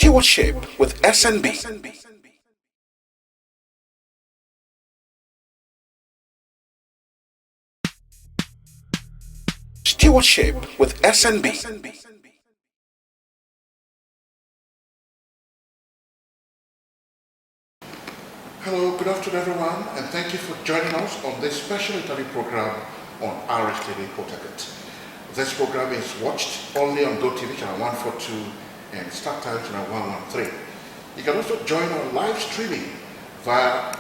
Stewardship with SNB. Stewardship with SNB. Hello, good afternoon everyone, and thank you for joining us on this special interview program on Rstv Port Harcourt. This program is watched only on GoTV channel 142 and Start Time channel 113. You can also join our live streaming via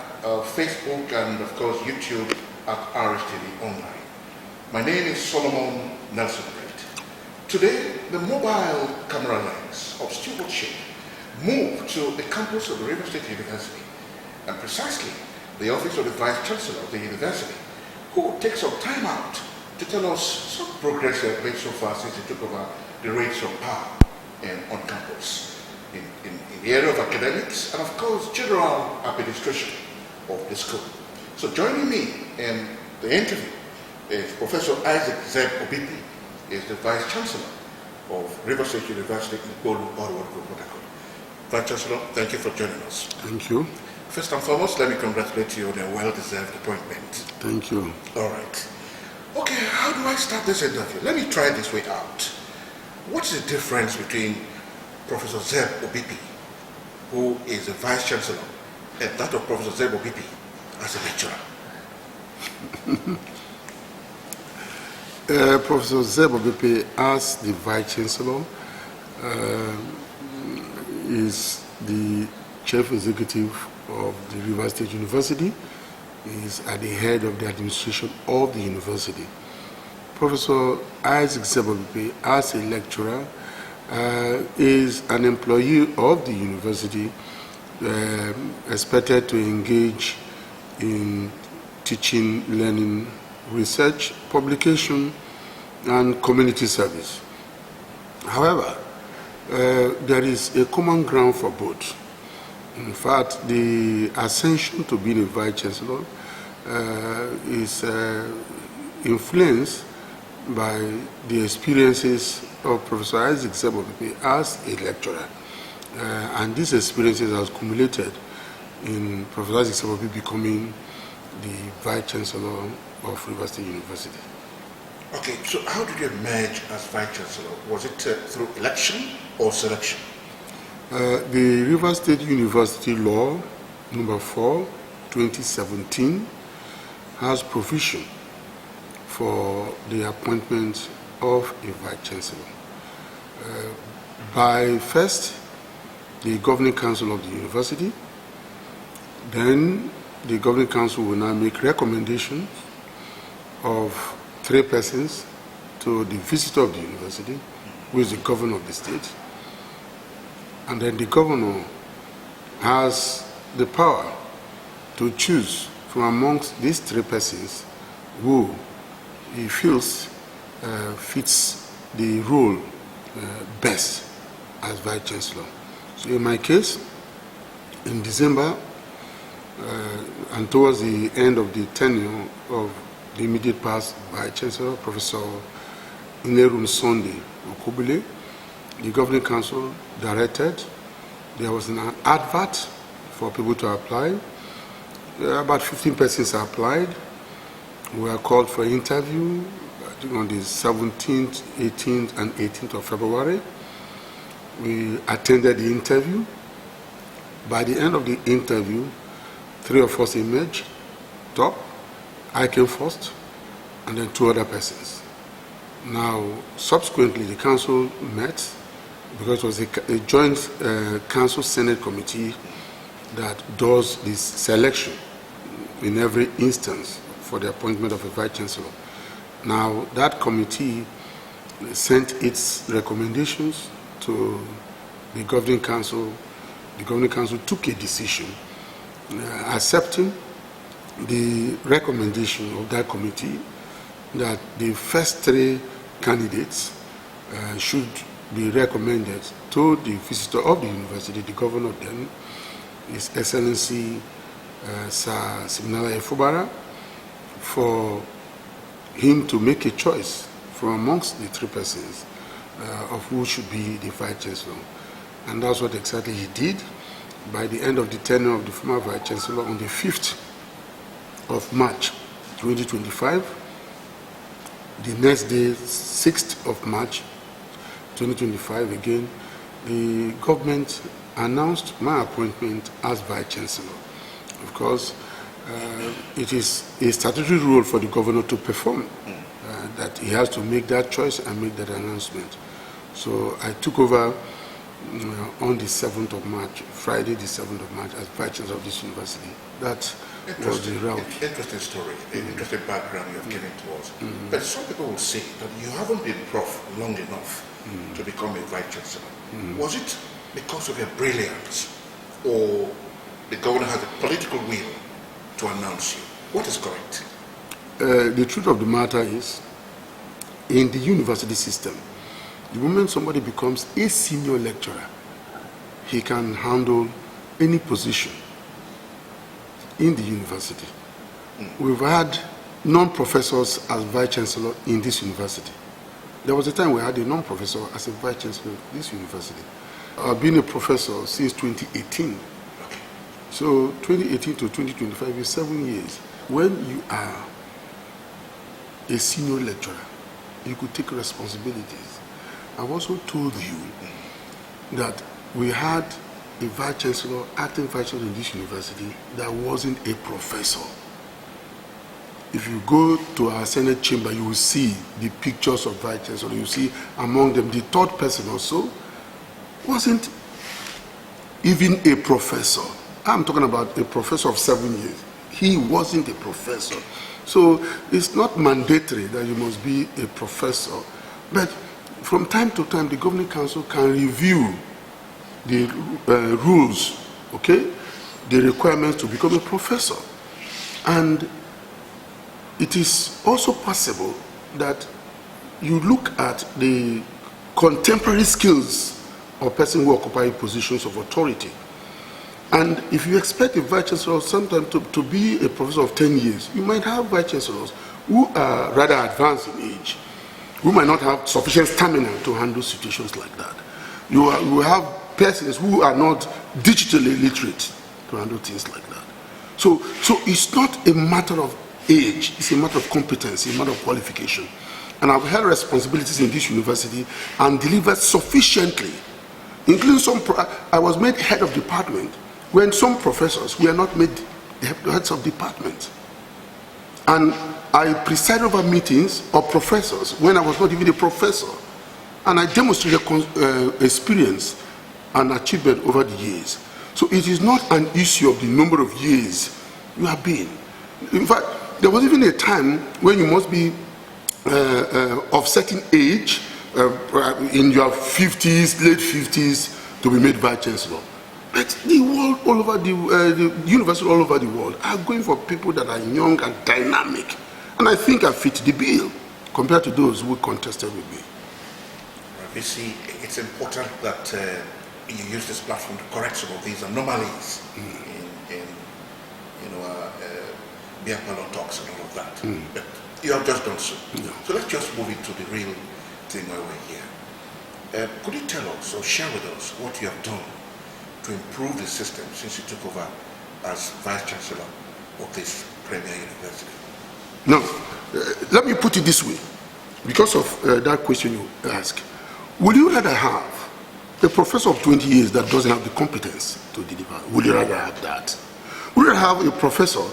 Facebook and of course YouTube at Rstv Online. My name is Solomon Nelson Brett. Today, the mobile camera lens of Stewardship moved to the campus of the Rivers State University, and precisely the office of the Vice Chancellor of the university, who will take some time out to tell us some progress they have made so far since he took over the reins of power on campus in the area of academics and of course general administration of the school. So joining me in the interview is Professor Isaac Z. OBIPI, is the Vice Chancellor of Rivers State University in Bolu, Port Harcourt. Vice Chancellor, thank you for joining us. Thank you. First and foremost, let me congratulate you on a well-deserved appointment. Thank you. All right. Okay, how do I start this interview? Let me try this way out. What's the difference between Professor Zeb OBIPI, who is a Vice Chancellor, and that of Professor Zeb OBIPI as a lecturer? Professor Zeb OBIPI, as the Vice Chancellor, is the Chief Executive of the Rivers State University, is at the head of the administration of the university. Professor Isaac Z. OBIPI, as a lecturer, is an employee of the university, expected to engage in teaching, learning, research, publication, and community service. However, there is a common ground for both. In fact, the ascension to being a Vice Chancellor is influenced by the experiences of Professor Isaac Z. OBIPI as a lecturer. And these experiences have accumulated in Professor Isaac Z. OBIPI becoming the Vice Chancellor of Rivers State University. Okay, so how did you emerge as Vice Chancellor? Was it through election or selection? The Rivers State University Law number 4, 2017 has provision for the appointment of a Vice Chancellor. By first, the Governing Council of the University, then the Governing Council will now make recommendations of 3 persons to the visitor of the university, who is the governor of the state. And then the governor has the power to choose from amongst these 3 persons who he feels fits the role best as Vice Chancellor. So in my case, in December, and towards the end of the tenure of the immediate past Vice Chancellor, Professor Inerum Sunday Okubile, the Governing Council directed there was an advert for people to apply. About 15 persons applied. We were called for interview on the 17th, 18th, and 18th of February. We attended the interview. By the end of the interview, 3 of us emerged top. I came first, and then 2 other persons. Now, subsequently, the council met, because it was a joint council Senate committee that does this selection in every instance for the appointment of a Vice Chancellor. Now, that committee sent its recommendations to the Governing Council. The Governing Council took a decision accepting the recommendation of that committee that the first 3 candidates should be recommended to the visitor of the university. The governor then, His Excellency Sir Siminala Efubara, for him to make a choice from amongst the 3 persons of who should be the Vice Chancellor. And that's what exactly he did. By the end of the tenure of the former Vice Chancellor, on the 5th of March 2025, the next day, 6th of March 2025, again, the government announced my appointment as Vice Chancellor. Of course, it is a statutory role for the governor to perform, that he has to make that choice and make that announcement. So I took over on the 7th of March, Friday the 7th of March, as Vice Chancellor of this university. That was the route. Interesting story, interesting background you have given to us. But some people will say that you haven't been prof long enough to become a Vice Chancellor. Was it because of your brilliance, or the governor has a political will to announce you? What is correct? The truth of the matter is, in the university system, the moment somebody becomes a senior lecturer, he can handle any position in the university. We've had non-professors as Vice Chancellor in this university. There was a time we had a non-professor as a Vice Chancellor of this university. I've been a professor since 2018. So 2018 to 2025 is 7 years. When you are a senior lecturer, you could take responsibilities. I've also told you that we had a Vice Chancellor, acting Vice Chancellor in this university that wasn't a professor. If you go to our Senate chamber, you will see the pictures of Vice Chancellor. You see among them the third person also wasn't even a professor. I'm talking about a professor of 7 years. He wasn't a professor. So it's not mandatory that you must be a professor. But from time to time, the Governing Council can review the rules, okay, the requirements to become a professor. And it is also possible that you look at the contemporary skills of a person who occupies positions of authority. And if you expect a Vice Chancellor sometimes to be a professor of 10 years, you might have Vice Chancellors who are rather advanced in age, who might not have sufficient stamina to handle situations like that. You will have persons who are not digitally literate to handle things like that. So it's not a matter of age, it's a matter of competence, a matter of qualification. And I've held responsibilities in this university and delivered sufficiently, including I was made head of department when some professors were not made the heads of department. And I presided over meetings of professors when I was not even a professor. And I demonstrated experience and achievement over the years. So it is not an issue of the number of years you have been. In fact, there was even a time when you must be of certain age, in your 50s, late 50s, to be made Vice Chancellor. But the world all over the university all over the world are going for people that are young and dynamic. And I think I fit the bill compared to those who contested with me. You see, it's important that you use this platform to correct some of these anomalies in beer parlor talks and all of that. But you have just done so. Yeah. So let's just move into the real thing while we're here. Could you tell us or share with us what you have done to improve the system since you took over as Vice Chancellor of this premier university? Now, let me put it this way, because of that question you ask. Would you rather have a professor of 20 years that doesn't have the competence to deliver? Would you rather have that? Would you rather have a professor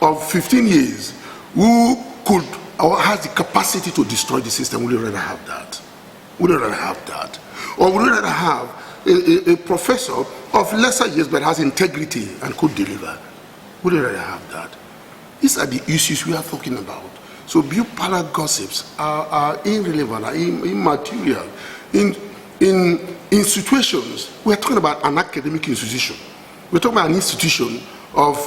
of 15 years who could or has the capacity to destroy the system? Would you rather have that? Would you rather have that? Or would you rather have a professor of lesser years but has integrity and could deliver? Would you rather have that? These are the issues we are talking about. So beer parlor gossips are irrelevant, are immaterial. In situations, we're talking about an academic institution. We're talking about an institution of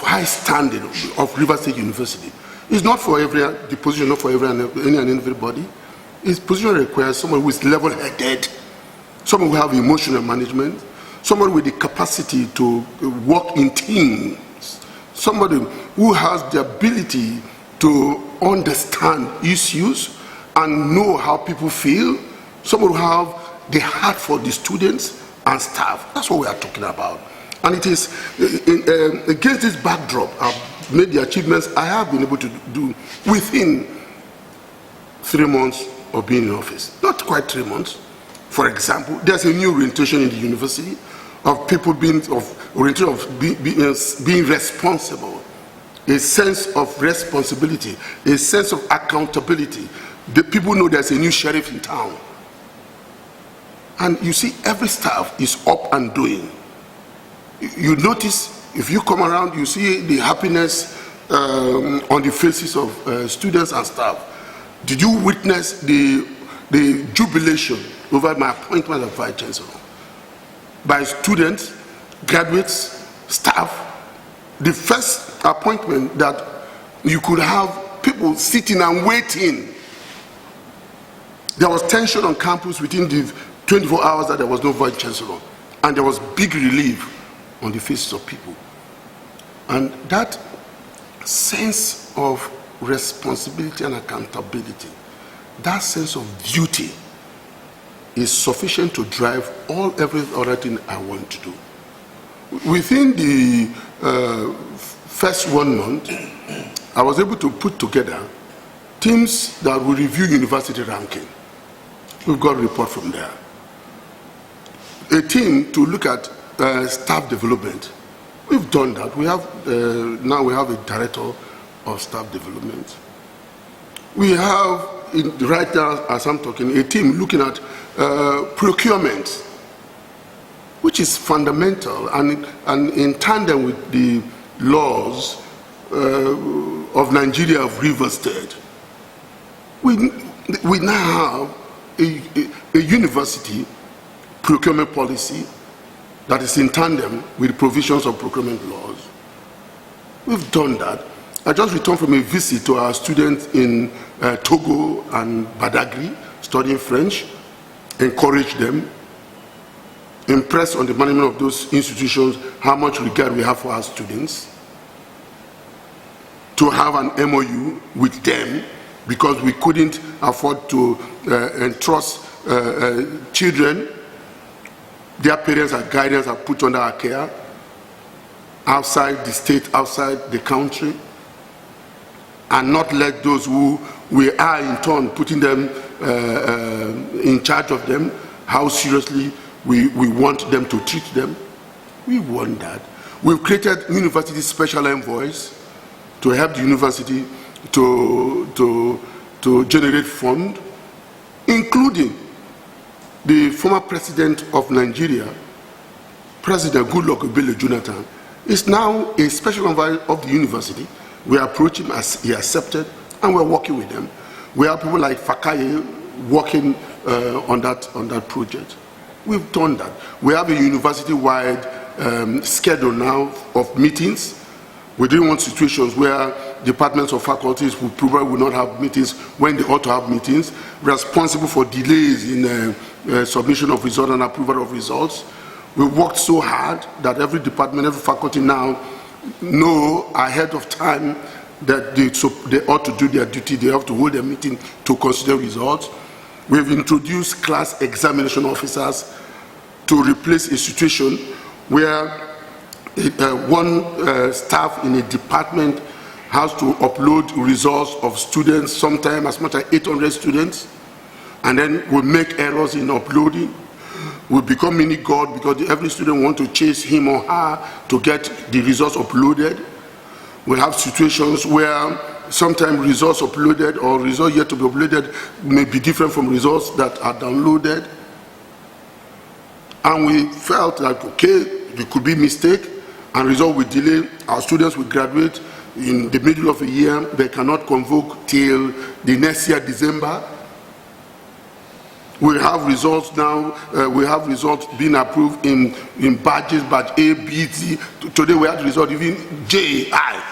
high standing of Rivers State University. It's not for the position, not for any and everybody. Its position requires someone who is level-headed, someone who have emotional management, someone with the capacity to work in teams, somebody who has the ability to understand issues and know how people feel, someone who have the heart for the students and staff. That's what we are talking about. And it is against this backdrop, I've made the achievements I have been able to do within 3 months of being in office. Not quite 3 months. For example, there's a new orientation in the university of people being responsible, a sense of responsibility, a sense of accountability. The people know there's a new sheriff in town. And you see, every staff is up and doing. You notice, if you come around, you see the happiness on the faces of students and staff. Did you witness the jubilation over my appointment as Vice Chancellor? By students, graduates, staff. The first appointment that you could have people sitting and waiting. There was tension on campus within the 24 hours that there was no Vice Chancellor. And there was big relief on the faces of people. And that sense of responsibility and accountability, that sense of duty is sufficient to drive every other thing I want to do. Within the first 1 month, I was able to put together teams that will review university ranking. We've got a report from there. A team to look at staff development. We've done that. We have now we have a director of staff development. We have, right now as I'm talking, a team looking at procurement, which is fundamental and in tandem with the laws of Nigeria of River State. We now have a university procurement policy that is in tandem with the provisions of procurement laws. We've done that. I just returned from a visit to our students in Togo and Badagry, studying French, encouraged them, impressed on the management of those institutions, how much regard we have for our students, to have an MOU with them, because we couldn't afford to entrust children. Their parents and guardians are put under our care, outside the state, outside the country, and not let those who we are in turn putting them in charge of them, how seriously we want them to treat them. We want that. We've created university special envoys to help the university to generate funds, including the former president of Nigeria, President Goodluck Ebele Jonathan, is now a special envoy of the university. We approach him as he accepted, and we're working with them. We have people like Fakaye working on that project. We've done that. We have a university-wide schedule now of meetings. We didn't want situations where departments or faculties will probably not have meetings when they ought to have meetings, responsible for delays in submission of results and approval of results. We worked so hard that every department, every faculty now know ahead of time that they ought to do their duty. They have to hold a meeting to consider results. We've introduced class examination officers to replace a situation where one staff in a department has to upload results of students, sometimes as much as 800 students, and then we make errors in uploading. We become mini God because every student wants to chase him or her to get the results uploaded. We have situations where sometimes results uploaded or results yet to be uploaded may be different from results that are downloaded. And we felt like, okay, there could be mistake and result will delay. Our students will graduate in the middle of the year. They cannot convoke till the next year, December. We have results now, we have results being approved in badges, badge A, B, C. Today we had the result even J, I.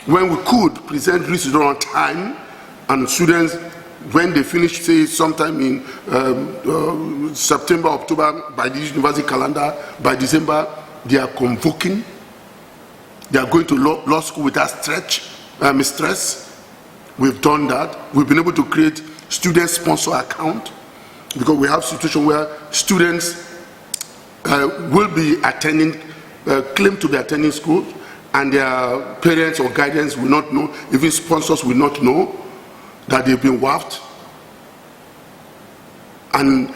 When we could present results on time, and students, when they finish, say sometime in September, October, by the university calendar, by December, they are convoking. They are going to law school without stress. We've done that. We've been able to create student sponsor account. because we have situation where students will be attending, claim to be attending school, and their parents or guardians will not know, even sponsors will not know that they've been waived. And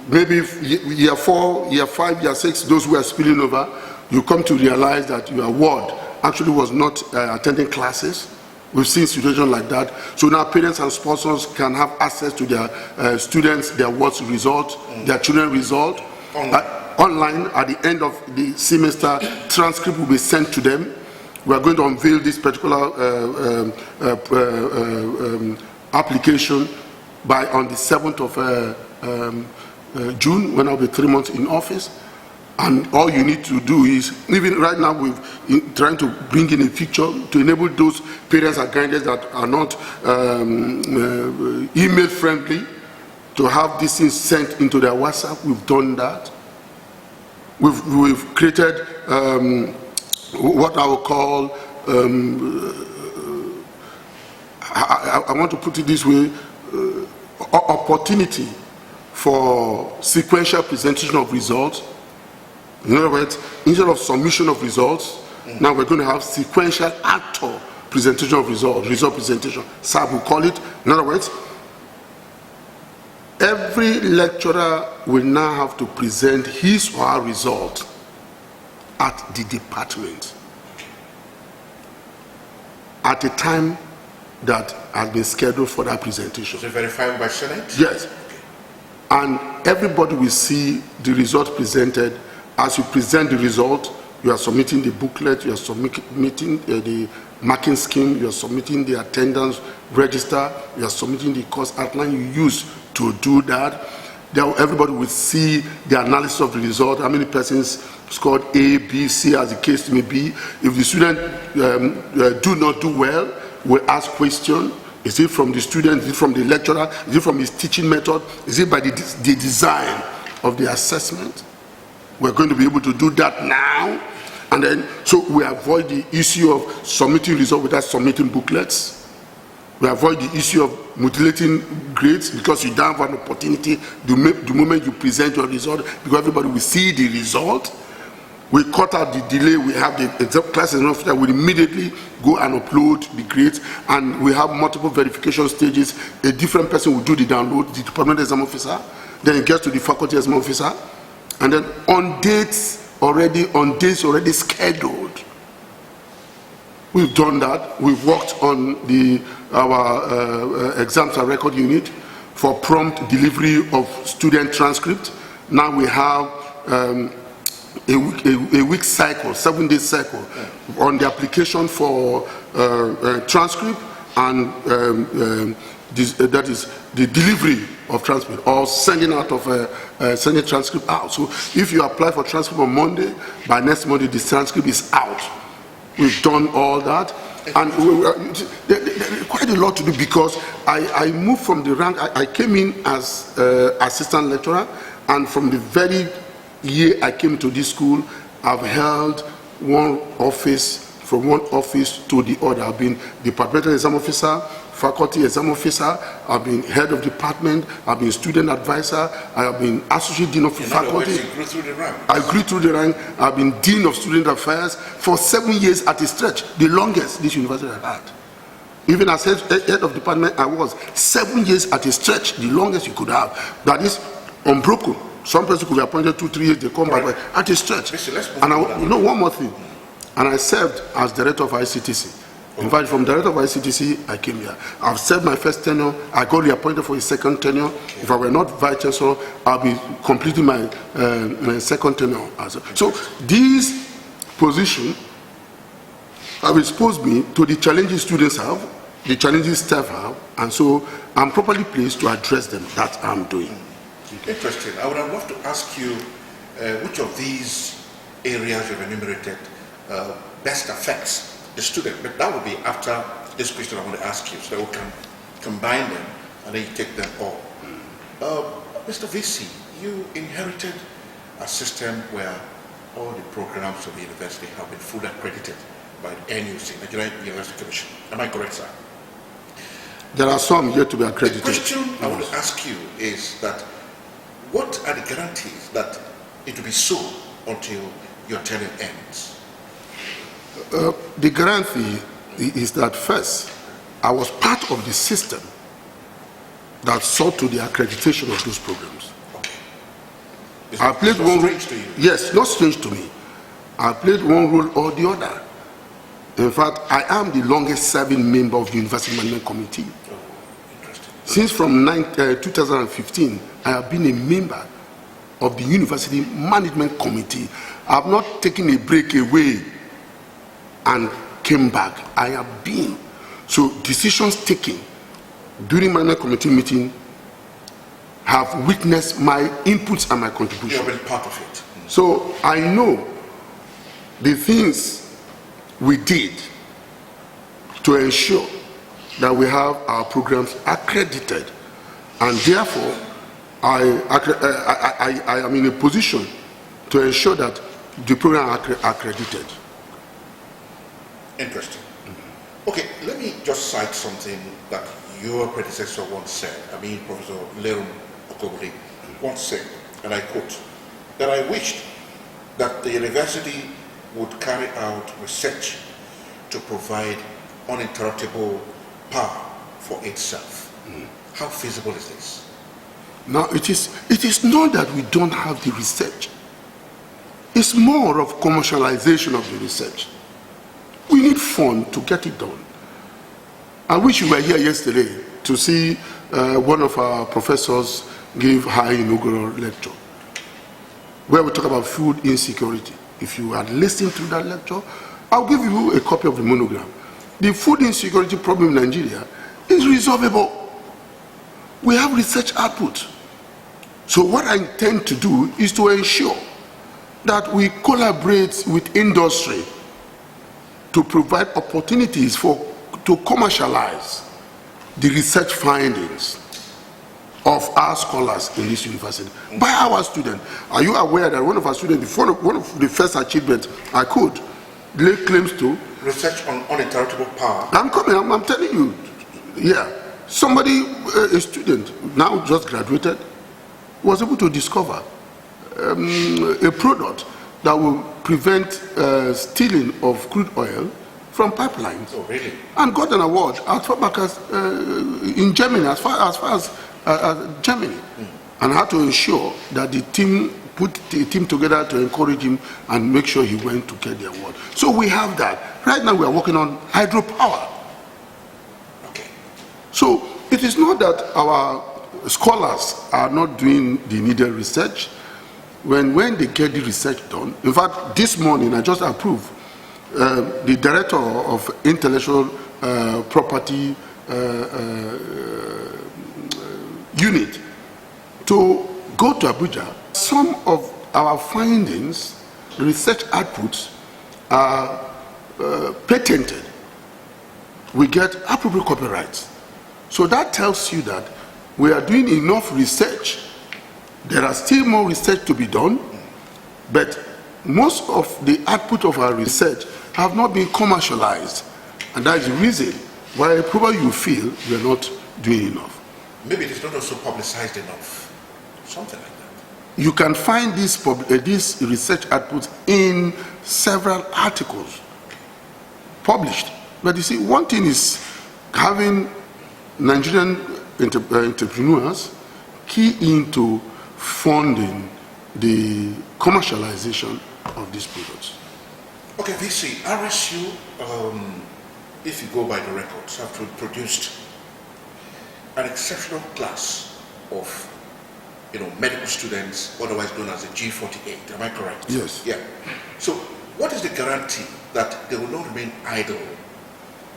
maybe year 4, year 5, year 6, those who are spilling over, you come to realize that your ward actually was not attending classes. We've seen situations like that. So now parents and sponsors can have access to their students, their ward's result, their children's result. Online at the end of the semester, transcript will be sent to them. We are going to unveil this particular application on the 7th of June, when I'll be 3 months in office. And all you need to do is, even right now we're trying to bring in a feature to enable those parents and guardians that are not email friendly to have this thing sent into their WhatsApp. We've done that. We've created what I will call, I want to put it this way, opportunity for sequential presentation of results. In other words, instead of submission of results, now we're going to have sequential actor presentation of results, result presentation. SAB will call it. In other words, every lecturer will now have to present his or her result at the department at a time that has been scheduled for that presentation. Is it verified by Senate? Yes. And everybody will see the result presented. As you present the result, you are submitting the booklet, you are submitting the marking scheme, you are submitting the attendance register, you are submitting the course outline you use to do that. Everybody will see the analysis of the result, how many persons scored A, B, C, as the case may be. If the student do not do well, we'll ask question. Is it from the student? Is it from the lecturer? Is it from his teaching method? Is it by the design of the assessment? We're going to be able to do that now. And then, so we avoid the issue of submitting results without submitting booklets. We avoid the issue of mutilating grades because you don't have an opportunity the moment you present your result, because everybody will see the result. We cut out the delay. We have the exam classes and officer will immediately go and upload the grades, and we have multiple verification stages. A different person will do the download, the department exam officer, then it gets to the faculty exam officer, and then on dates already scheduled. We've done that. We've worked on our exams and record unit for prompt delivery of student transcript. Now we have a week cycle, 7-day cycle on the application for transcript, and that is the delivery of transcript or sending out of sending transcript out. So if you apply for transcript on Monday, by next Monday the transcript is out. We've done all that, and there's quite a lot to do, because I moved from the rank. I came in as assistant lecturer, and from the very year I came to this school, I've held one office, from one office to the other. I've been departmental exam officer, faculty exam officer, I've been head of department, I've been student advisor, I have been associate dean of faculty. You grew through the rank. I grew through the rank. I've been dean of student affairs for 7 years at a stretch, the longest this university has had. Even as head of department, I was 7 years at a stretch, the longest you could have. That is unbroken. Some person could be appointed 2-3 years, they come back at a stretch. And you know one more thing, and I served as director of ICTC. In fact, from director of ICTC, I came here. I've served my first tenure. I got reappointed for a second tenure. If I were not vice chancellor, I'll be completing my second tenure. So these positions have exposed me to the challenges students have, the challenges staff have, and so I'm properly placed to address them. That I'm doing. Interesting. I would have loved to ask you which of these areas you've enumerated best affects the student, but that will be after this question I want to ask you, so that we can combine them and then you take them all. Mr. VC, you inherited a system where all the programs of the university have been fully accredited by the NUC, Nigerian University Commission. Am I correct, sir? There are some yet to be accredited. The question I want to ask you is that what are the guarantees that it will be so until your tenure ends? The guarantee is that first, I was part of the system that saw to the accreditation of those programs. Okay. I played one role. Strange to you? Yes, not strange to me. I played one role or the other. In fact, I am the longest serving member of the University Management Committee. Oh, interesting. Since from 2015, I have been a member of the University Management Committee. I have not taken a break away and came back. I have been. So decisions taken during Management Committee meeting have witnessed my inputs and my You contribution. have been part of it. So I know the things we did to ensure that we have our programs accredited, and therefore I am in a position to ensure that the program are accredited. Interesting. Okay, let me just cite something that your predecessor once said. Professor Lerum Okobri once said, and I quote, that I wished that the university would carry out research to provide uninterruptible power for itself. How feasible is this? Now, it is not that we don't have the research. It's more of commercialization of the research. We need fund to get it done. I wish you were here yesterday to see one of our professors give high inaugural lecture where we talk about food insecurity. If you had listened to that lecture, I'll give you a copy of the monogram. The food insecurity problem in Nigeria is resolvable. We have research output. So what I intend to do is to ensure that we collaborate with industry to provide opportunities to commercialize the research findings of our scholars in this university by our students. Are you aware that one of our students, one of the first achievements I could lay claims to? Research on uninterruptible power. I'm coming, I'm telling you. Yeah. Somebody, a student, now just graduated, was able to discover a product that will prevent stealing of crude oil from pipelines. Oh, really? And got an award as far back as in Germany, as far as Germany, and had to ensure that the team put the team together to encourage him and make sure he went to get the award. So we have that. Right now we are working on hydropower. Okay. So it is not that our scholars are not doing the needed research. When they get the research done, in fact, this morning I just approved the director of intellectual property unit to go to Abuja. Some of our findings, research outputs, are patented. We get appropriate copyrights. So that tells you that we are doing enough research. There are still more research to be done, but most of the output of our research have not been commercialized. And that is the reason why probably you feel we are not doing enough. Maybe it is not also publicized enough. Something like that. You can find this research output in several articles published. But you see, one thing is having Nigerian entrepreneurs key into funding the commercialization of these products. Okay, VC, RSU, if you go by the records, have produced an exceptional class of medical students, otherwise known as the G48. Am I correct? Yes. Yeah. So what is the guarantee that they will not remain idle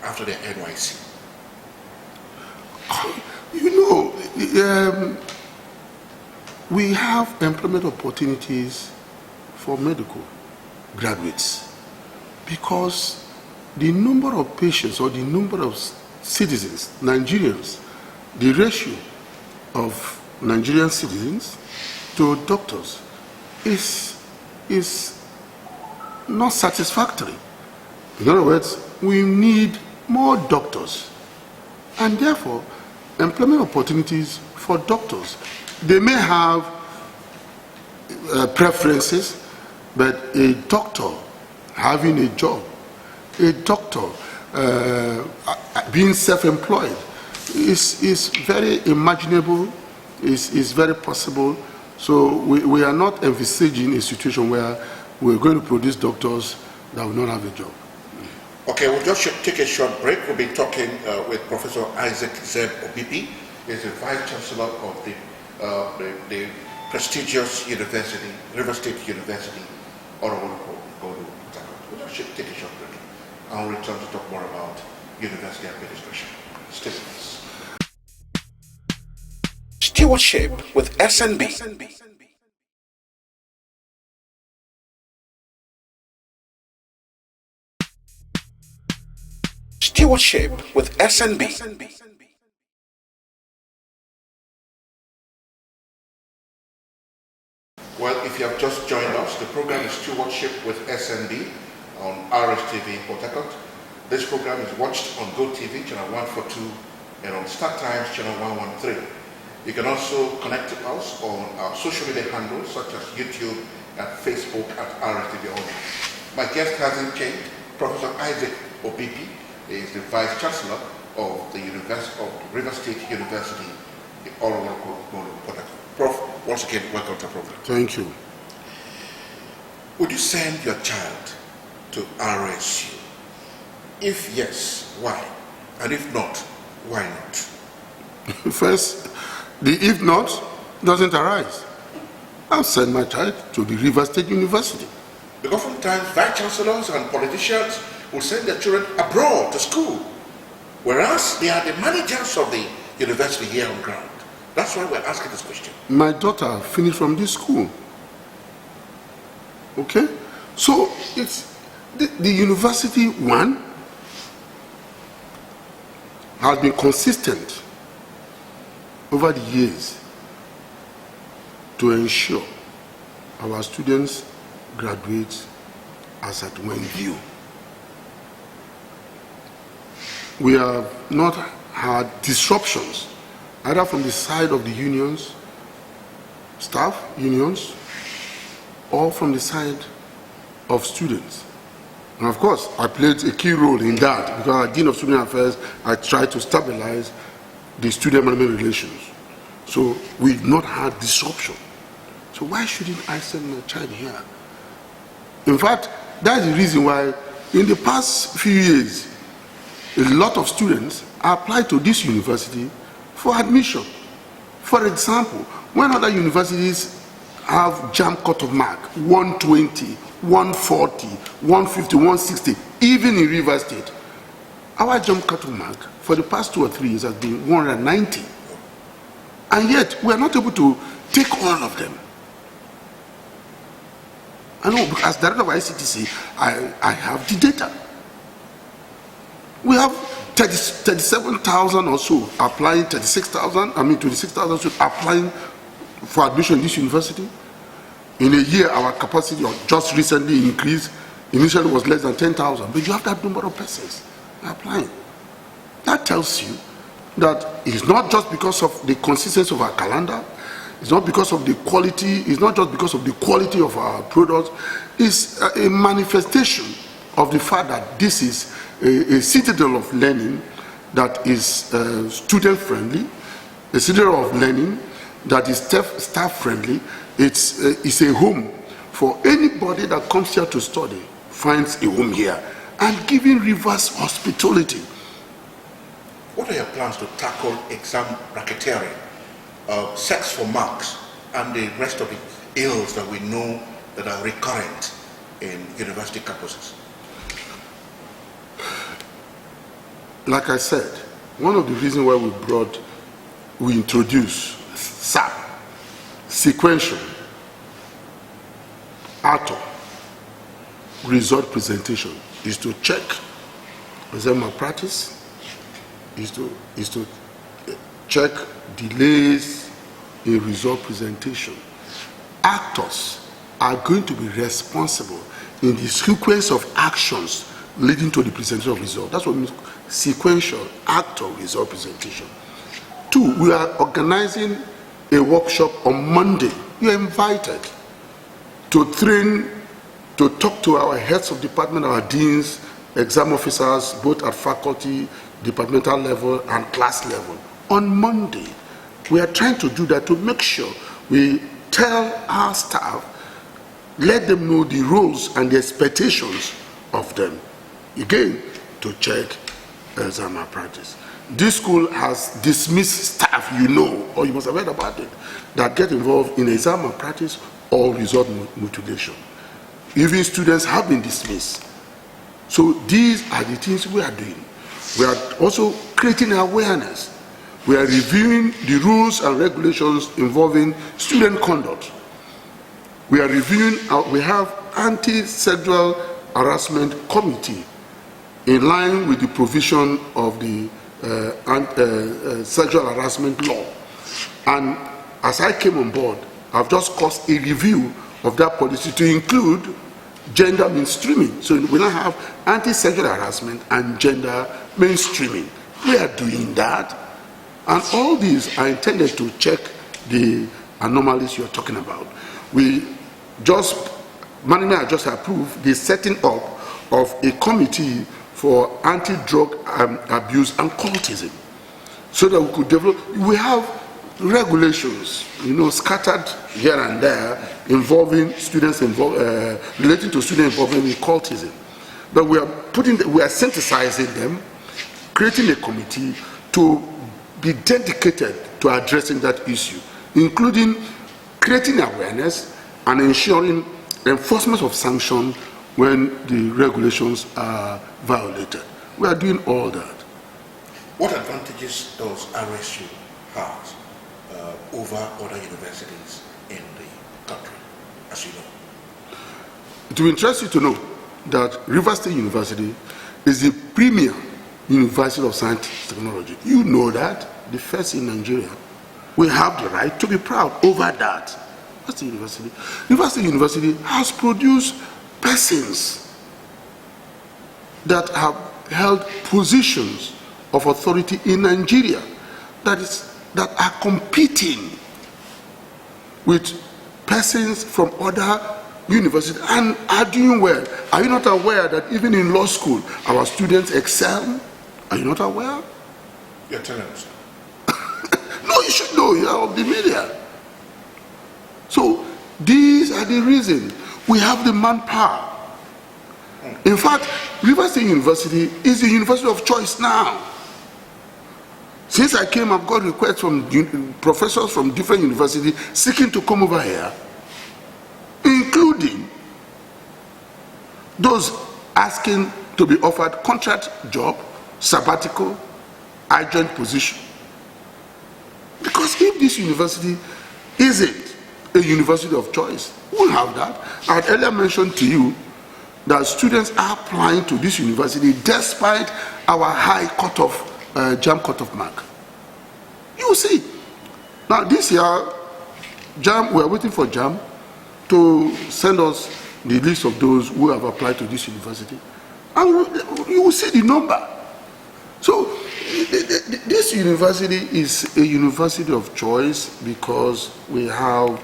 after their NYC? We have employment opportunities for medical graduates because the number of patients or the number of citizens, Nigerians, the ratio of Nigerian citizens to doctors is not satisfactory. In other words, we need more doctors, and therefore employment opportunities for doctors. They may have preferences, but a doctor having a job, a doctor being self-employed is very imaginable, is very possible. So we are not envisaging a situation where we're going to produce doctors that will not have a job. Okay, we'll just take a short break. We'll be talking with Professor Isaac Zeb OBIPI. He's the Vice Chancellor of the prestigious university, River State University, We'll just take a short break and we'll return to talk more about university administration. Stay with us. Stewardship with SNB. Stewardship with SNB. Well, if you have just joined us, the program is Stewardship with SNB on Rstv Port Harcourt. This program is watched on GoTV, channel 142, and on StarTimes, channel 113. You can also connect to us on our social media handles, such as YouTube and Facebook at Rstv only. My guest hasn't changed. Professor Isaac OBIPI is the Vice Chancellor of the River State University, the Port Harcourt. Prof, once again, welcome to the program. Thank you. Would you send your child to RSU? If yes, why? And if not, why not? First, the if not doesn't arise. I'll send my child to the River State University. Because oftentimes vice chancellors and politicians will send their children abroad to school, whereas they are the managers of the university here on ground. That's why we're asking this question. My daughter finished from this school. Okay? So it's the university, one, has been consistent over the years to ensure our students graduate as at when due. We have not had disruptions either from the side of the unions, staff unions, or from the side of students. And of course, I played a key role in that because as Dean of Student Affairs, I tried to stabilize the student management relations. So we've not had disruption. So why shouldn't I send my child here? In fact, that's the reason why in the past few years, a lot of students applied to this university for admission. For example, when other universities have JAMB cut-off mark 120, 140, 150, 160, even in River State, our JAMB cut-off mark for the past 2 or 3 years has been 190. And yet, we are not able to take all of them. I know, because as director of ICTC, I have the data. We have 37,000 or so applying, 26,000 so applying for admission in this university. In a year, our capacity just recently increased. Initially, it was less than 10,000, but you have that number of persons applying. That tells you that it's not just because of the consistency of our calendar, it's not because of the quality, it's not just because of the quality of our products, it's a manifestation of the fact that this is a citadel of learning that is student-friendly, a citadel of learning that is staff-friendly. It's a home for anybody that comes here to study, finds a home here, and giving Rivers hospitality. What are your plans to tackle exam racketeering, sex for marks, and the rest of the ills that we know that are recurrent in university campuses? Like I said, one of the reasons why we introduced SAP, sequential, auto, result presentation, is to check exam malpractice, is to check delays in result presentation. Actors are going to be responsible in the sequence of actions leading to the presentation of result. That's what means sequential actor result presentation. 2, we are organizing a workshop on Monday. You are invited. to train, to talk to our heads of department, our deans, exam officers, both at faculty, departmental level, and class level. On Monday, we are trying to do that to make sure we tell our staff, let them know the roles and the expectations of them. Again, to check exam malpractice. This school has dismissed staff, you know, or you must have heard about it, that get involved in exam malpractice or result mutilation. Even students have been dismissed. So these are the things we are doing. We are also creating awareness. We are reviewing the rules and regulations involving student conduct. We are reviewing, we have anti-sexual harassment committee in line with the provision of the sexual harassment law. And as I came on board, I've just caused a review of that policy to include gender mainstreaming. So we now have anti-sexual harassment and gender mainstreaming. We are doing that. And all these are intended to check the anomalies you're talking about. Management just approved the setting up of a committee for anti-drug abuse and cultism, so that we could develop. We have regulations, scattered here and there involving students relating to student involvement in cultism, but we are synthesizing them, creating a committee to be dedicated to addressing that issue, including creating awareness and ensuring enforcement of sanctions when the regulations are violated. We are doing all that. What advantages does RSU have over other universities in the country, as you know? It will interest you to know that Rivers State University is the premier university of science and technology. You know that, the first in Nigeria. We have the right to be proud over that. Rivers State University. Rivers State University has produced persons that have held positions of authority in Nigeria that are competing with persons from other universities and are doing well. Are you not aware that even in law school our students excel? Are you not aware? You're telling us. No, you should know. You are of the media. So these are the reasons. We have the manpower. In fact, Rivers State University is the university of choice now. Since I came, I've got requests from professors from different universities seeking to come over here, including those asking to be offered contract job, sabbatical, adjunct position. Because if this university isn't a university of choice, we'll have that. I had earlier mentioned to you that students are applying to this university despite our high cutoff, JAM cutoff mark. You will see. Now this year, JAM, we are waiting for JAM to send us the list of those who have applied to this university. And you will see the number. So this university is a university of choice because we have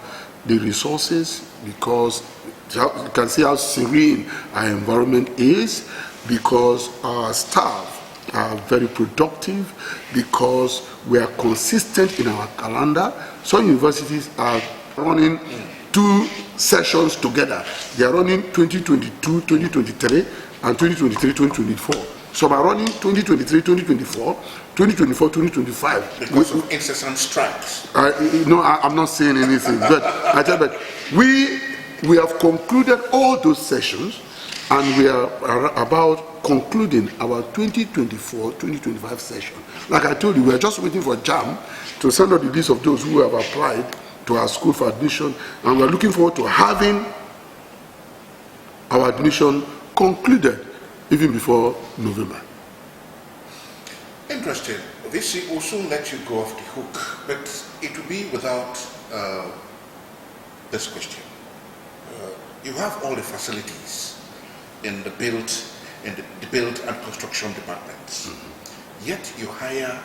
the resources, because you can see how serene our environment is, because our staff are very productive, because we are consistent in our calendar. Some universities are running 2 sessions together. They are running 2022, 2023, and 2023, 2024. Some are running 2023, 2024, 2024, 2025. Because of incessant strikes. No, I'm not saying anything. But I tell you, we have concluded all those sessions, and we are about concluding our 2024-2025 session. Like I told you, we are just waiting for JAM to send out the list of those who have applied to our school for admission, and we are looking forward to having our admission concluded even before November. Interesting. This will soon let you go off the hook, but it will be without this question. You have all the facilities in the build and construction departments, yet you hire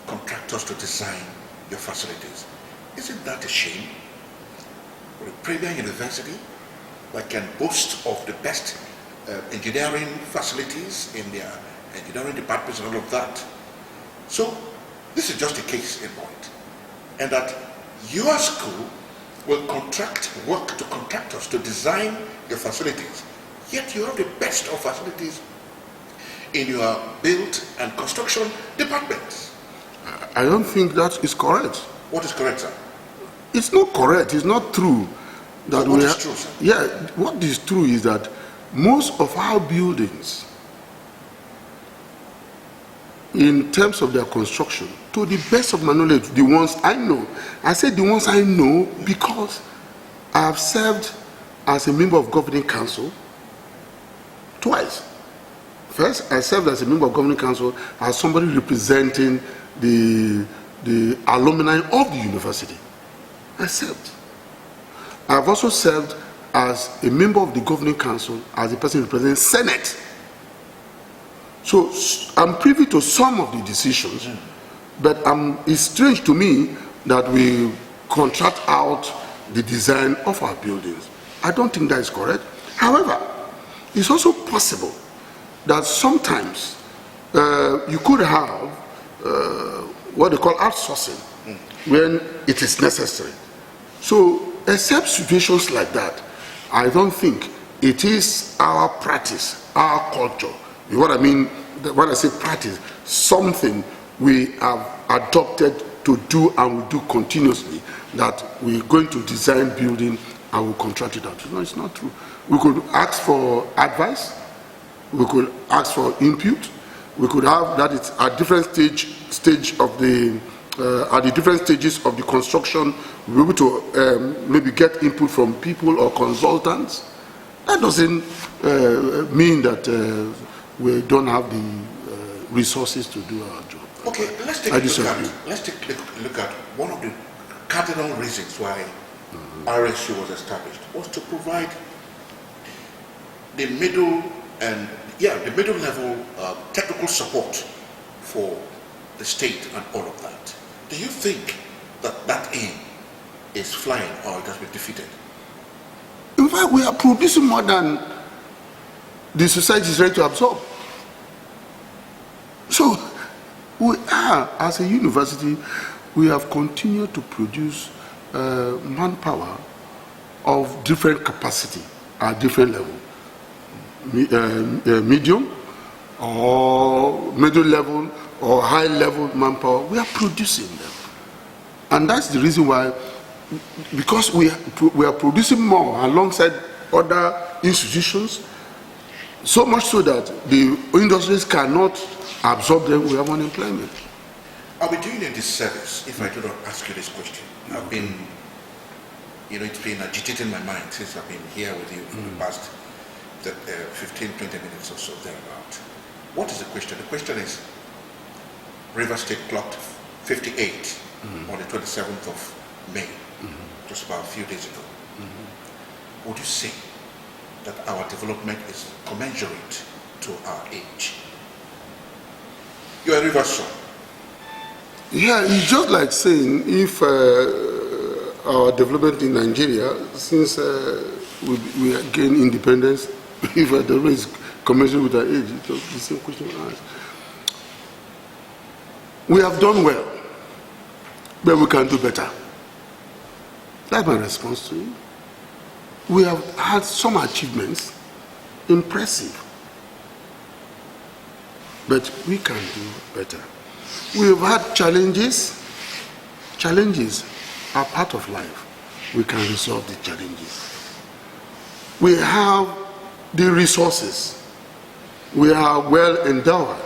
contractors to design your facilities. Isn't that a shame? or a premier university that can boast of the best engineering facilities in their engineering departments and all of that. So this is just a case in point. And that your school will work to contractors to design your facilities, yet you have the best of facilities in your build and construction departments. I don't think that is correct. What is correct, sir? It's not correct. It's not true. That So what is true, sir? Yeah, what is true is that most of our buildings, in terms of their construction, to the best of my knowledge, the ones I know, I said the ones I know because I have served as a member of governing council twice. First, I served as a member of governing council as somebody representing the alumni of the university. I served. I've also served as a member of the governing council as a person representing Senate. So I'm privy to some of the decisions, but it's strange to me that we contract out the design of our buildings. I don't think that is correct. However, it's also possible that sometimes you could have what they call outsourcing when it is necessary. So, except situations like that, I don't think it is our practice, our culture. What I mean, when I say practice, something we have adopted to do and we do continuously, that we're going to design building and we'll contract it out. No, it's not true. We could ask for advice, we could ask for input, we could have that it's at different stage of the at the different stages of the construction, we're able to maybe get input from people or consultants. That doesn't mean that we don't have the resources to do our job. Okay, let's take a look at one of the cardinal reasons why RSU was established was to provide the middle level technical support for the state and all of that. Do you think that that aim is flying or it has been defeated? In fact, we are producing more than the society is ready to absorb. So, we are, as a university, we have continued to produce manpower of different capacity at different level. Medium or middle level or high level manpower, we are producing them. And that's the reason why, because we are producing more alongside other institutions, so much so that the industries cannot absorb them, we have unemployment. I'll be doing a disservice if I do not ask you this question. I've been, it's been agitating my mind since I've been here with you for the past 15, 20 minutes or so thereabout. What is the question? The question is, Rivers State clocked 58 on the 27th of May, just about a few days ago. Would you say that our development is commensurate to our age? You're a Rivers son. Yeah, it's just like saying if our development in Nigeria, since we gain independence, if the development is commensurate with our age, it's the same question asked. We have done well, but we can do better. That's my response to you. We have had some achievements, impressive, but we can do better. We have had challenges. Challenges are part of life. We can resolve the challenges. We have the resources. We are well endowed.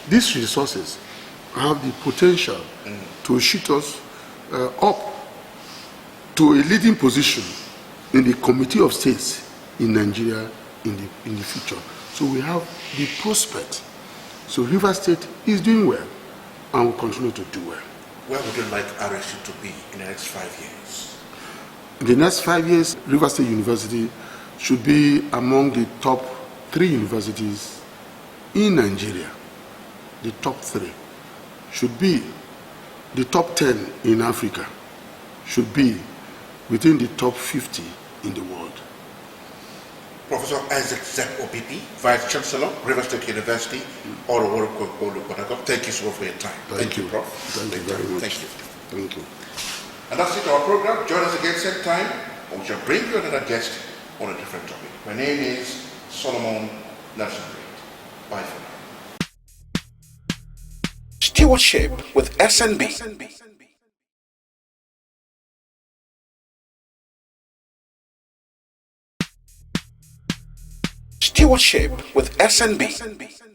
These resources have the potential to shoot us up to a leading position in the Committee of States in Nigeria in the future. So we have the prospect. So Rivers State is doing well and will continue to do well. Where would you like RSU to be in the next 5 years? In the next 5 years, Rivers State University should be among the top 3 universities in Nigeria. The top 3 should be the top 10 in Africa, should be within the top 50 in the world. Professor Isaac Zep OBIPI, Vice Chancellor, Rivers State University, Oro thank you so much for your time. Thank you, Prof. Thank you very much. Thank you. Thank you. And that's it, our program. Join us again same time, and we shall bring you another guest on a different topic. My name is Solomon Nelson. Bye for now. Stewardship with SNB. Stewardship with SNB.